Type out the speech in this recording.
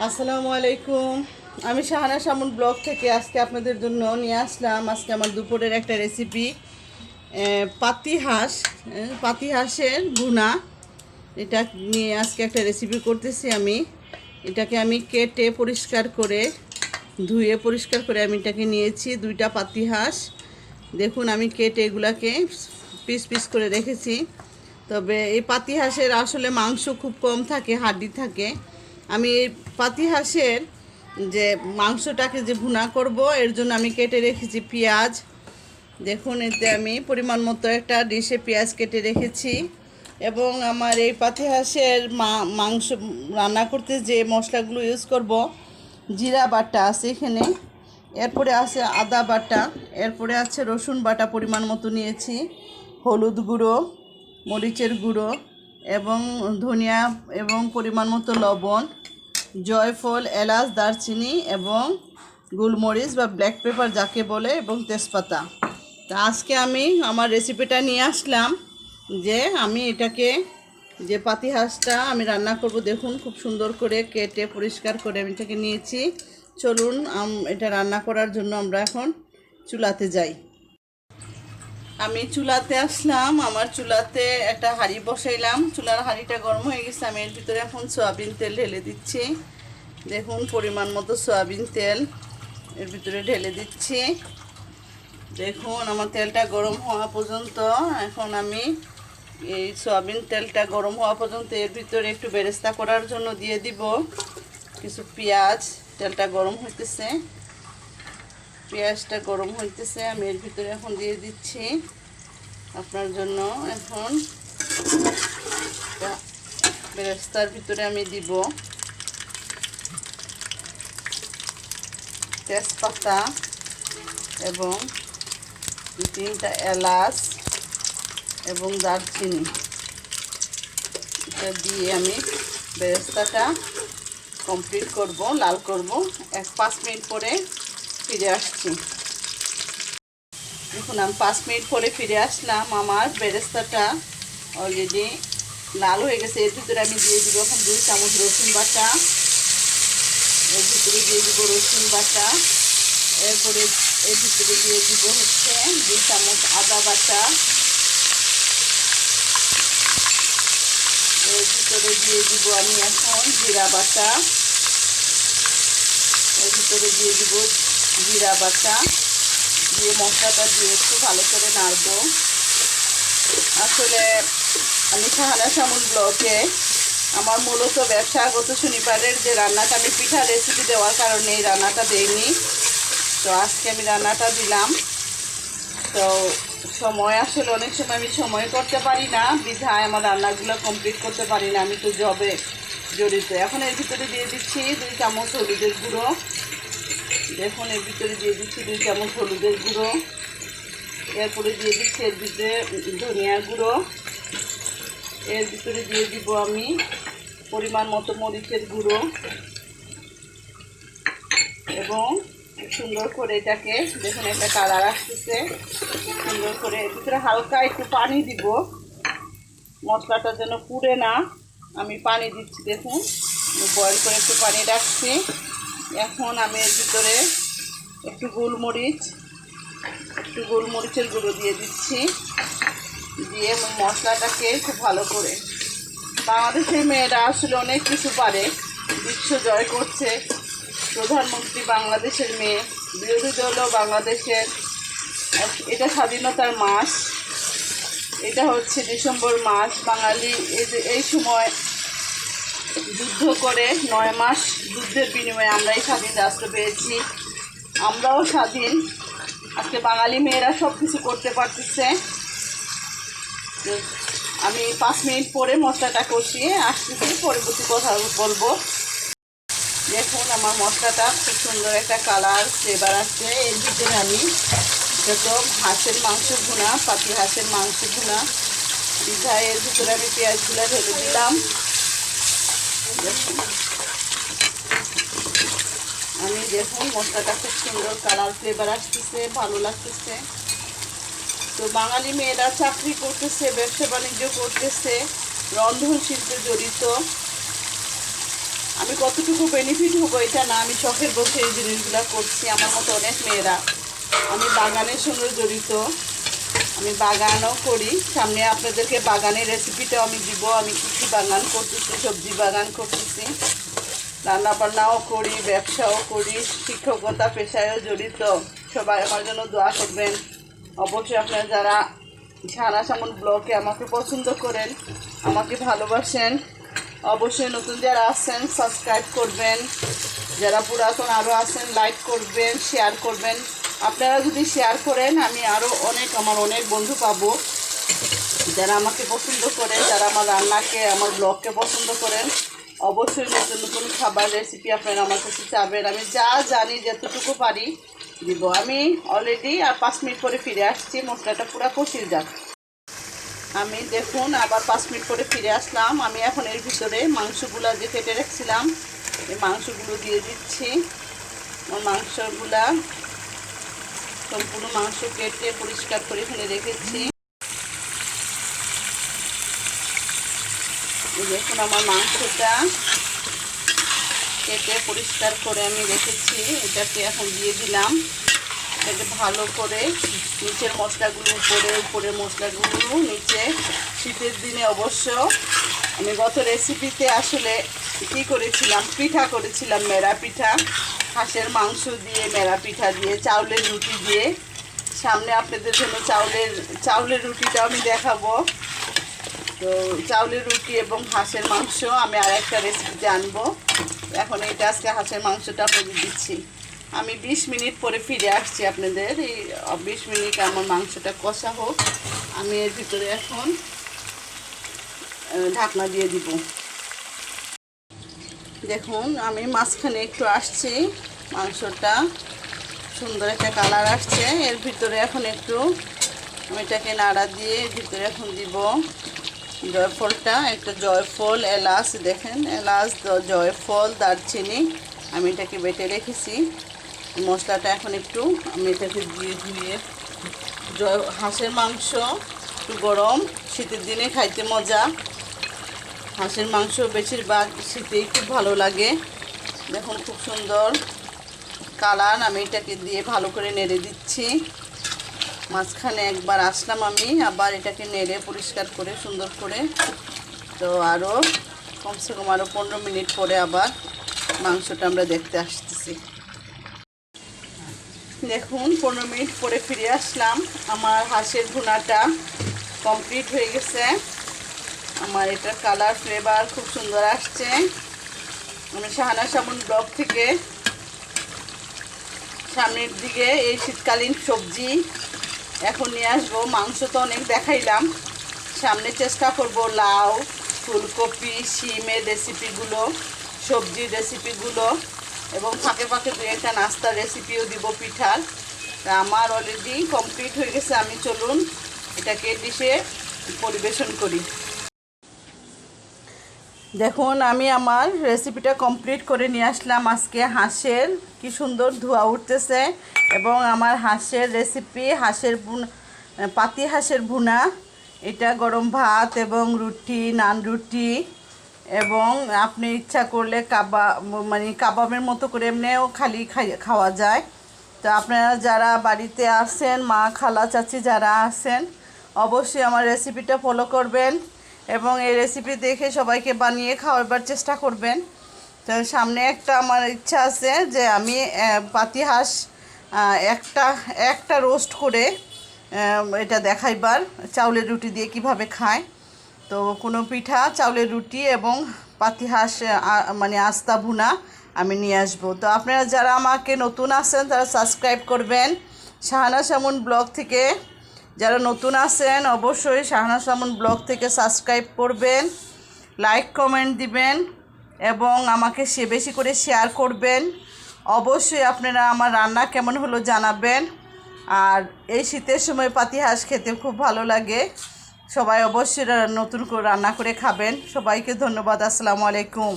আসসালামু আলাইকুম। আমি শাহানা শামুন ব্লগ থেকে আজকে আপনাদের জন্য নিয়ে আসলাম আজকে আমার দুপুরের একটা রেসিপি, পাতি হাঁসের ভুনা। এটা নিয়ে আজকে একটা রেসিপি করতেছি আমি। এটাকে আমি কেটে পরিষ্কার করে ধুয়ে পরিষ্কার করে আমি এটাকে নিয়েছি, দুইটা পাতি হাঁস। দেখুন আমি কেটে এগুলাকে পিস পিস করে রেখেছি। তবে এই পাতি হাঁসের আসলে মাংস খুব কম থাকে, হাড্ডি থাকে। আমি এই পাতি হাঁসের যে মাংসটাকে যে ভুনা করব, এর জন্য আমি কেটে রেখেছি পেঁয়াজ। দেখুন এতে আমি পরিমাণ মতো একটা ডিশে পেঁয়াজ কেটে রেখেছি। এবং আমার এই পাতি হাঁসের মাংস রান্না করতে যে মশলাগুলো ইউজ করব, জিরা বাটা আছে এখানে, এরপরে আছে আদা বাটা, এরপরে আছে রসুন বাটা পরিমাণ মতো নিয়েছি, হলুদ গুঁড়ো, মরিচের গুঁড়ো এবং ধনিয়া এবং পরিমাণ মতো লবণ, জয়ফল, এলাচ, দারচিনি এবং গোলমরিচ বা ব্ল্যাক পেপার যাকে বলে, এবং তেজপাতা। তা আজকে আমি আমার রেসিপিটা নিয়ে আসলাম যে আমি এটাকে যে পাতি হাঁসটা আমি রান্না করব। দেখুন খুব সুন্দর করে কেটে পরিষ্কার করে আমি এটাকে নিয়েছি। চলুন এটা রান্না করার জন্য আমরা এখন চুলাতে যাই। আমি চুলাতে আসলাম, আমার চুলাতে একটা হাঁড়ি বসাইলাম। চুলার হাঁড়িটা গরম হয়ে গেছে, আমি এর ভিতরে এখন সয়াবিন তেল ঢেলে দিচ্ছি। দেখুন পরিমাণ মতো সয়াবিন তেল এর ভিতরে ঢেলে দিচ্ছি। দেখুন আমার তেলটা গরম হওয়া পর্যন্ত, এখন আমি এই সয়াবিন তেলটা গরম হওয়া পর্যন্ত এর ভিতরে একটু বেরেস্তা করার জন্য দিয়ে দিব কিছু পেঁয়াজ। তেলটা গরম হইতেছে, পেঁয়াজটা গরম হইতেছে, আমি এর ভিতরে এখন দিয়ে দিচ্ছি আপনার জন্য। এখন বেরেস্তার ভিতরে আমি দিব তেজপাতা এবং 2-3টা এলাচ এবং দারচিনি। এটা দিয়ে আমি বেরেস্তাটা কমপ্লিট করব, লাল করব। 5 মিনিট পরে ফিরে আসছি। দেখুন আমি 5 মিনিট পরে ফিরে আসলাম, আমার বেরেস্তাটা অলরেডি লাল হয়ে গেছে। এর ভিতরে আমি দিয়ে দিব এখন 2 চামচ রসুন বাটা, এর ভিতরে দিয়ে দিব রসুন বাটা। এরপরে এর ভিতরে দিয়ে দিব হচ্ছে 2 চামচ আদা বাটা, এর ভিতরে দিয়ে দিব আমি এখন জিরা বাটা, এর ভিতরে দিয়ে দিব জিরা বাটা দিয়ে মশলাটা দিয়ে একটু ভালো করে নাড়ব। আসলে আমি শাহানা শামুন ব্লগে আমার মূলত ব্যবসাগত শনিবারের যে রান্নাটা, আমি পিঠা রেসিপি দেওয়ার কারণে এই রান্নাটা দেইনি। তো আজকে আমি রান্নাটা দিলাম। তো সময় আসলে অনেক সময় আমি সময় করতে পারি না, বিধায় আমার রান্নাগুলো কমপ্লিট করতে পারি না, আমি তো জবে জড়িত। এখন এর ভিতরে দিয়ে দিচ্ছি 2 চামচ হলুদের গুঁড়ো। দেখুন এর ভিতরে দিয়ে দিচ্ছি 2 চামচ হলুদের গুঁড়ো। এরপরে দিয়ে দিচ্ছি এর ভিতরে ধনিয়ার গুঁড়ো। এর ভিতরে দিয়ে দিব আমি পরিমাণ মতো মরিচের গুঁড়ো এবং সুন্দর করে এটাকে, দেখুন একটা কালার আসতেছে সুন্দর করে। এর ভিতরে হালকা একটু পানি দিব, মশলাটা যেন পুড়ে না, আমি পানি দিচ্ছি। দেখুন বয়েল করে একটু পানি রাখছি। এখন আমি এর ভিতরে একটু গোলমরিচের গুঁড়ো দিয়ে দিচ্ছি, দিয়ে মশলাটাকে খুব ভালো করে। বাংলাদেশের মেয়েরা আসলে অনেক কিছু পারে, বিশ্ব জয় করছে। প্রধানমন্ত্রী বাংলাদেশের মেয়ে, বিরোধী দলও বাংলাদেশের। এটা স্বাধীনতার মাস, এটা হচ্ছে ডিসেম্বর মাস। বাঙালি এই সময় যুদ্ধ করে 9 মাস যুদ্ধের বিনিময়ে আমরা এই স্বাধীন রাষ্ট্র পেয়েছি, আমরাও স্বাধীন। আজকে বাঙালি মেয়েরা সব কিছু করতে পারতেছে। আমি 5 মিনিট পরে মশলাটা কষিয়ে আসতেছি, পরবর্তী কথা বলবো। দেখুন আমার মশলাটা খুব সুন্দর একটা কালার ফ্লেভার আসছে। এর ভিতরে আমি যত হাঁসের মাংস ভুনা, পাতি হাঁসের মাংস ভুনা বিধায় এর ভিতরে আমি পেঁয়াজগুলো ঢেলে দিলাম। আমি দেখুন মশলাটা খুব সুন্দর কালার ফ্লেভার আসতেছে, ভালো লাগতেছে। তো বাঙালি মেয়েরা চাকরি করতেছে, ব্যবসা বাণিজ্য করতেছে, রন্ধন শিল্পে জড়িত। আমি কতটুকু বেনিফিট হবো এটা না, আমি শখের বসে এই জিনিসগুলো করছি। আমার মতো অনেক মেয়েরা, আমি বাগানের সঙ্গে জড়িত, আমি বাগানও করি। সামনে আপনাদেরকে বাগানের রেসিপিটাও আমি দিব, আমি কী কী বাগান করতেছি, সবজি বাগান করতেছি, রান্নাবান্নাও করি, ব্যবসাও করি, শিক্ষকতা পেশায়ও জড়িত। সবাই আমার জন্য দোয়া করবেন। অবশ্যই আপনারা যারা শাহানাজ আমন ব্লগে আমাকে পছন্দ করেন, আমাকে ভালোবাসেন, অবশ্যই নতুন যারা আছেন সাবস্ক্রাইব করবেন, যারা পুরাতন আরও আছেন লাইক করবেন, শেয়ার করবেন। আপনারা যদি শেয়ার করেন আমি আরও আমার অনেক বন্ধু পাবো যারা আমাকে পছন্দ করেন, যারা আমার রান্নাকে, আমার ব্লগকে পছন্দ করেন। অবশ্যই নতুন নতুন খাবার রেসিপি আপনারা আমার কাছে চাবেন। আমি যা জানি যতটুকু পারি দিব। আমি অলরেডি আর 5 মিনিট পরে ফিরে আসছি, মশলাটা পুরো কষিয়ে যাক। আমি দেখুন আবার 5 মিনিট পরে ফিরে আসলাম। আমি এখন এর ভিতরে মাংসগুলো যে কেটে রেখেছিলাম এই মাংসগুলো দিয়ে দিচ্ছি। মাংসগুলা সম্পূর্ণ মাংস কেটে পরিষ্কার করে এখানে রেখেছি। দেখুন আমার মাংসটা কেটে পরিষ্কার করে আমি রেখেছি, এটাকে এখন দিয়ে দিলাম। এটাকে ভালো করে নিচের মশলাগুলো উপরে মশলাগুলো নিচে। শীতের দিনে অবশ্য আমি গত রেসিপিতে আসলে কী করেছিলাম, পিঠা করেছিলাম, মেরা পিঠা, হাঁসের মাংস দিয়ে, মেরা পিঠা দিয়ে, চাউলের রুটি দিয়ে। সামনে আপনাদের জন্য চাউলের রুটিটাও আমি দেখাবো। তো চাউলের রুটি এবং হাঁসের মাংস আমি আর একটা রেসিপিতে আনবো। এখন এইটা আজকে হাঁসের মাংসটা আপনাদের দিচ্ছি। আমি 20 মিনিট পরে ফিরে আসছি আপনাদের। এই 20 মিনিট আমার মাংসটা কষা হোক, আমি এর ভিতরে এখন ঢাকনা দিয়ে দিব। দেখুন আমি মাঝখানে একটু আসছি, মাংসটা সুন্দর একটা কালার আসছে। এর ভিতরে এখন একটু আমি এটাকে নাড়া দিয়ে এর ভিতরে এখন দিব জয়ফলটা, একটা জয়ফল, এলাচ, দেখেন এলাচ, জয়ফল, দারচিনি আমি এটাকে বেটে রেখেছি। মশলাটা এখন একটু আমি এটাকে দিয়ে ধুয়ে, হাঁসের মাংস একটু গরম, শীতের দিনে খাইতে মজা। হাঁসের মাংস বেশিরভাগ শীতেই খুব ভালো লাগে। দেখুন খুব সুন্দর কালার। আমি এটাকে দিয়ে ভালো করে নেড়ে দিচ্ছি। মাঝখানে একবার আসলাম আমি, আবার এটাকে নেড়ে পরিষ্কার করে সুন্দর করে। তো আরও কমসে কম আরও 15 মিনিট পরে আবার মাংসটা আমরা দেখতে আসতেছি। দেখুন 15 মিনিট পরে ফিরে আসলাম। আমার হাঁসের ভুনাটা কমপ্লিট হয়ে গেছে। আমার এটার কালার ফ্লেভার খুব সুন্দর আসছে। আমি শাহানাজ আমন ব্লগ থেকে সামনের দিকে এই শীতকালীন সবজি এখন নিয়ে আসবো। মাংস তো অনেক দেখাইলাম, সামনে চেষ্টা করব লাউ, ফুলকপি, শিমের রেসিপিগুলো, সবজির রেসিপিগুলো এবং ফাঁকে ফাঁকে দু একটা নাস্তার রেসিপিও দিব, পিঠার। তা আমার অলরেডি কমপ্লিট হয়ে গেছে। আমি চলুন এটাকে ডিশে পরিবেশন করি। দেখুন আমি আমার রেসিপিটা কমপ্লিট করে নিয়ে আসলাম। আজকে হাঁসের কি সুন্দর ধোয়া উঠতেছে এবং আমার হাঁসের রেসিপি, পাতি হাঁসের ভুনা। এটা গরম ভাত এবং রুটি, নান রুটি এবং আপনি ইচ্ছা করলে কাবাবের মতো করে এমনিও খালি খাওয়া যায়। তো আপনারা যারা বাড়িতে আসেন, মা, খালা, চাচি যারা আছেন, অবশ্যই আমার রেসিপিটা ফলো করবেন এবং এই রেসিপি দেখে সবাইকে বানিয়ে খাওয়াবার চেষ্টা করবেন। তো সামনে একটা আমার ইচ্ছা আছে যে আমি পাতি হাঁস একটা রোস্ট করে এটা দেখাইবার, চাউলের রুটি দিয়ে কিভাবে খায়। তো কোনো পিঠা, চাউলের রুটি এবং পাতি হাঁস আস্তা ভুনা আমি নিয়ে আসবো। তো আপনারা যারা আমাকে নতুন আছেন তারা সাবস্ক্রাইব করবেন শাহানাজ আমন ব্লগ থেকে। যারা নতুন আছেন অবশ্যই শাহানাজ আমন ব্লগ থেকে সাবস্ক্রাইব করবেন, লাইক কমেন্ট দিবেন এবং আমাকে বেশি করে শেয়ার করবেন। অবশ্যই আপনারা আমার রান্না কেমন হলো জানাবেন। আর এই শীতের সময় পাতি হাঁস খেতে খুব ভালো লাগে। সবাই অবশ্যই নতুন করে রান্না করে খাবেন। সবাইকে ধন্যবাদ। আসসালামু আলাইকুম।